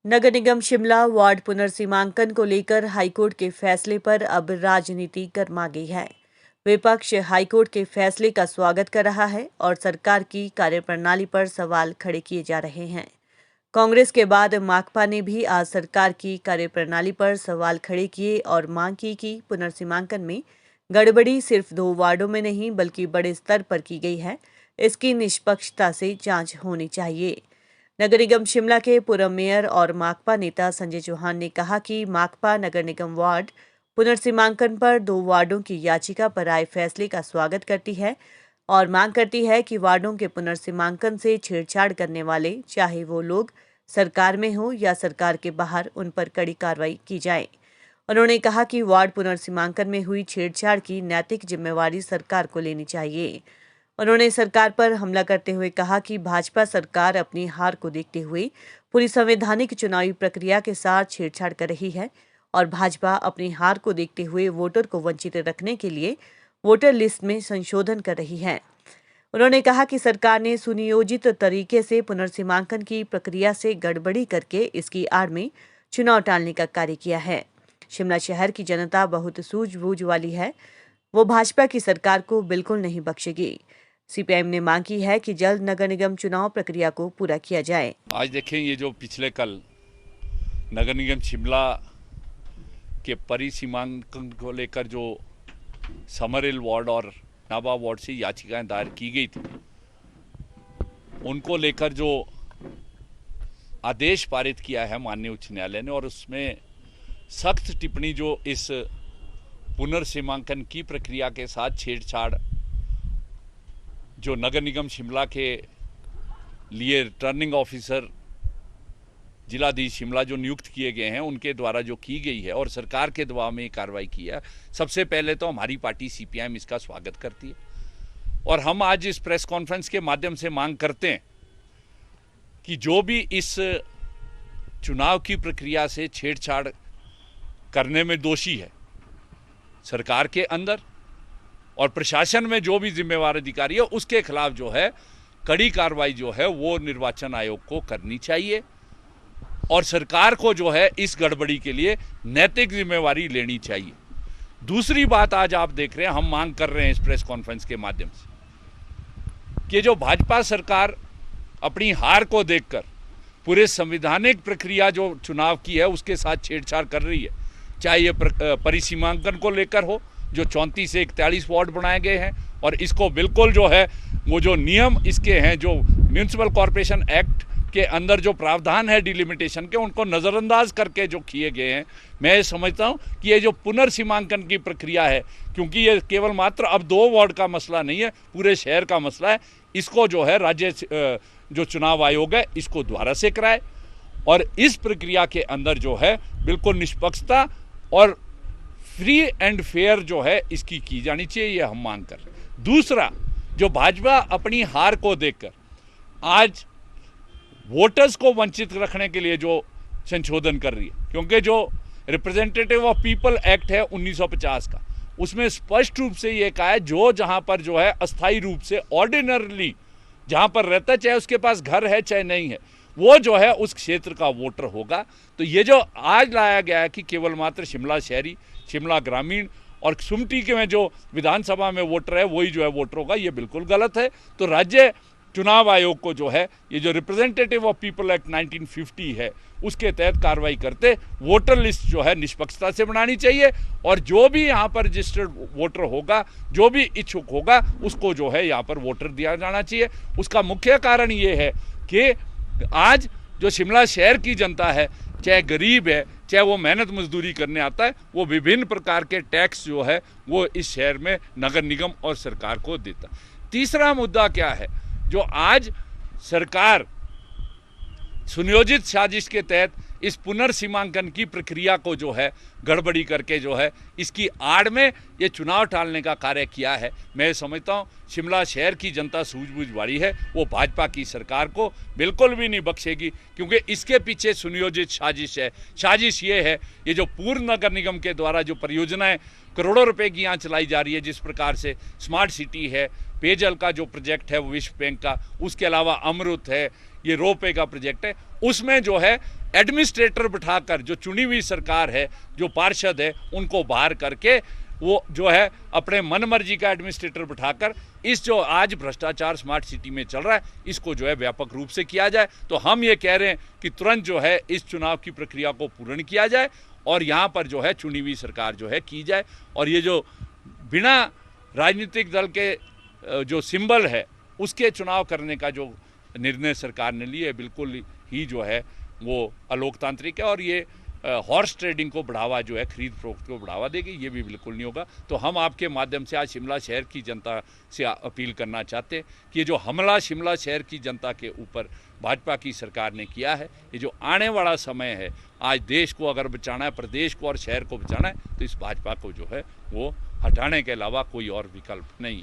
नगर निगम Shimla ward पुनर्सीमांकन को लेकर high court के फैसले पर अब राजनीति गर्मा गई है। विपक्ष हाईकोर्ट के फैसले का स्वागत कर रहा है और सरकार की कार्यप्रणाली पर सवाल खड़े किए जा रहे हैं। कांग्रेस के बाद माकपा ने भी आज सरकार की कार्यप्रणाली पर सवाल खड़े किए और मांग की कि पुनर्सीमांकन में गड़बड़ी सिर्फ 2 वार्डों में नहीं बल्कि बड़े स्तर पर की गई है। इसकी निष्पक्षता से जांच होनी चाहिए। नगर निगम शिमला के पूर्व मेयर और माकपा नेता संजय चौहान ने कहा कि माकपा नगर निगम वार्ड पुनर्सीमांकन पर 2 वार्डों की याचिका पर आए फैसले का स्वागत करती है और मांग करती है कि वार्डों के पुनर्सीमांकन से छेड़छाड़ करने वाले, चाहे वो लोग सरकार में हो या सरकार के बाहर, उन पर कड़ी कार्रवाई की जाए। उन्होंने कहा कि वार्ड पुनर्सीमांकन में हुई छेड़छाड़ की नैतिक जिम्मेवारी सरकार को लेनी चाहिए। उन्होंने सरकार पर हमला करते हुए कहा कि भाजपा सरकार अपनी हार को देखते हुए पूरी संवैधानिक चुनावी प्रक्रिया के साथ छेड़छाड़ कर रही है और भाजपा अपनी हार को देखते हुए वोटर को वंचित रखने के लिए वोटर लिस्ट में संशोधन कर रही है। उन्होंने कहा कि सरकार ने सुनियोजित तरीके से पुनर्सीमांकन की प्रक्रिया से गड़बड़ी करके इसकी आड़ में चुनाव टालने का कार्य किया है। शिमला शहर की जनता बहुत सूझबूझ वाली है, वो भाजपा की सरकार को बिल्कुल नहीं बख्शेगी। सीपीआईएम ने मांग की है कि जल्द नगर निगम चुनाव प्रक्रिया को पूरा किया जाए। आज देखें, ये जो पिछले कल नगर निगम शिमला के परिसीमांकन को लेकर जो समरहिल वार्ड और नाबा वार्ड से याचिकाएं दायर की गई थी, उनको लेकर जो आदेश पारित किया है माननीय उच्च न्यायालय ने, और उसमें सख्त टिप्पणी जो इस पुनर्सीमांकन की प्रक्रिया के साथ छेड़छाड़ जो नगर निगम शिमला के लिए रिटर्निंग ऑफिसर जिलाधीश शिमला जो नियुक्त किए गए हैं उनके द्वारा जो की गई है और सरकार के दबाव में कार्रवाई की है, सबसे पहले तो हमारी पार्टी सीपीआईएम इसका स्वागत करती है। और हम आज इस प्रेस कॉन्फ्रेंस के माध्यम से मांग करते हैं कि जो भी इस चुनाव की प्रक्रिया से छेड़छाड़ करने में दोषी है, सरकार के अंदर और प्रशासन में जो भी जिम्मेवार अधिकारी है, उसके खिलाफ जो है कड़ी कार्रवाई जो है वो निर्वाचन आयोग को करनी चाहिए और सरकार को जो है इस गड़बड़ी के लिए नैतिक जिम्मेवारी लेनी चाहिए। दूसरी बात, आज आप देख रहे हैं, हम मांग कर रहे हैं इस प्रेस कॉन्फ्रेंस के माध्यम से कि जो भाजपा सरकार अपनी हार को देखकर पूरे संवैधानिक प्रक्रिया जो चुनाव की है उसके साथ छेड़छाड़ कर रही है, चाहे ये परिसीमांकन को लेकर हो, जो 34 से 41 वार्ड बनाए गए हैं, और इसको बिल्कुल जो है वो जो नियम इसके हैं, जो म्यूनिसिपल कॉरपोरेशन एक्ट के अंदर जो प्रावधान है डिलिमिटेशन के, उनको नज़रअंदाज करके जो किए गए हैं। मैं समझता हूं कि ये जो पुनर्सीमांकन की प्रक्रिया है, क्योंकि ये केवल मात्र अब 2 वार्ड का मसला नहीं है, पूरे शहर का मसला है, इसको जो है राज्य जो चुनाव आयोग है इसको दोबारा से कराए और इस प्रक्रिया के अंदर जो है बिल्कुल निष्पक्षता और फ्री एंड फेयर जो है इसकी की जानी चाहिए, ये हम मांग कर रहे हैं। दूसरा, जो भाजपा अपनी हार को देखकर आज वोटर्स को वंचित रखने के लिए जो संशोधन कर रही है, क्योंकि जो रिप्रेजेंटेटिव ऑफ पीपल एक्ट है 1950 का, उसमें स्पष्ट रूप से ये कहा है जो जहां पर जो है अस्थायी रूप से ऑर्डिनरली जहां पर रहता है, चाहे उसके पास घर है चाहे नहीं है, वो जो है उस क्षेत्र का वोटर होगा। तो ये जो आज लाया गया है कि केवल मात्र शिमला शहरी, शिमला ग्रामीण और सुमटी के में जो विधानसभा में वोटर है वही जो है वोटर होगा, ये बिल्कुल गलत है। तो राज्य चुनाव आयोग को जो है ये जो रिप्रेजेंटेटिव ऑफ पीपल एक्ट 1950 है उसके तहत कार्रवाई करते वोटर लिस्ट जो है निष्पक्षता से बनानी चाहिए और जो भी यहाँ पर रजिस्टर्ड वोटर होगा, जो भी इच्छुक होगा, उसको जो है यहाँ पर वोटर दिया जाना चाहिए। उसका मुख्य कारण ये है कि आज जो शिमला शहर की जनता है, चाहे गरीब है चाहे वो मेहनत मजदूरी करने आता है, वो विभिन्न प्रकार के टैक्स जो है वो इस शहर में नगर निगम और सरकार को देता। तीसरा मुद्दा क्या है, जो आज सरकार सुनियोजित साजिश के तहत इस पुनर्सीमांकन की प्रक्रिया को जो है गड़बड़ी करके जो है इसकी आड़ में ये चुनाव टालने का कार्य किया है। मैं समझता हूँ शिमला शहर की जनता सूझबूझ वाली है, वो भाजपा की सरकार को बिल्कुल भी नहीं बख्शेगी, क्योंकि इसके पीछे सुनियोजित साजिश है। साजिश ये है, ये जो पूर्व नगर निगम के द्वारा जो परियोजनाएं करोड़ों रुपए की यहाँ चलाई जा रही है, जिस प्रकार से स्मार्ट सिटी है, पेयजल का जो प्रोजेक्ट है वो विश्व बैंक का, उसके अलावा अमृत है, ये रोपवे का प्रोजेक्ट है, उसमें जो है एडमिनिस्ट्रेटर बिठाकर, जो चुनी हुई सरकार है, जो पार्षद है, उनको बाहर करके वो जो है अपने मनमर्जी का एडमिनिस्ट्रेटर बिठाकर इस जो आज भ्रष्टाचार स्मार्ट सिटी में चल रहा है, इसको जो है व्यापक रूप से किया जाए। तो हम ये कह रहे हैं कि तुरंत जो है इस चुनाव की प्रक्रिया को पूर्ण किया जाए और यहाँ पर जो है चुनी हुई सरकार जो है की जाए। और ये जो बिना राजनीतिक दल के जो सिंबल है उसके चुनाव करने का जो निर्णय सरकार ने लिए बिल्कुल ही जो है वो अलोकतांत्रिक है और ये हॉर्स ट्रेडिंग को बढ़ावा जो है, खरीद फरोख्त को बढ़ावा देगी, ये भी बिल्कुल नहीं होगा। तो हम आपके माध्यम से आज शिमला शहर की जनता से अपील करना चाहते हैं कि ये जो हमला शिमला शहर की जनता के ऊपर भाजपा की सरकार ने किया है, ये जो आने वाला समय है, आज देश को अगर बचाना है, प्रदेश को और शहर को बचाना है, तो इस भाजपा को जो है वो हटाने के अलावा कोई और विकल्प नहीं है।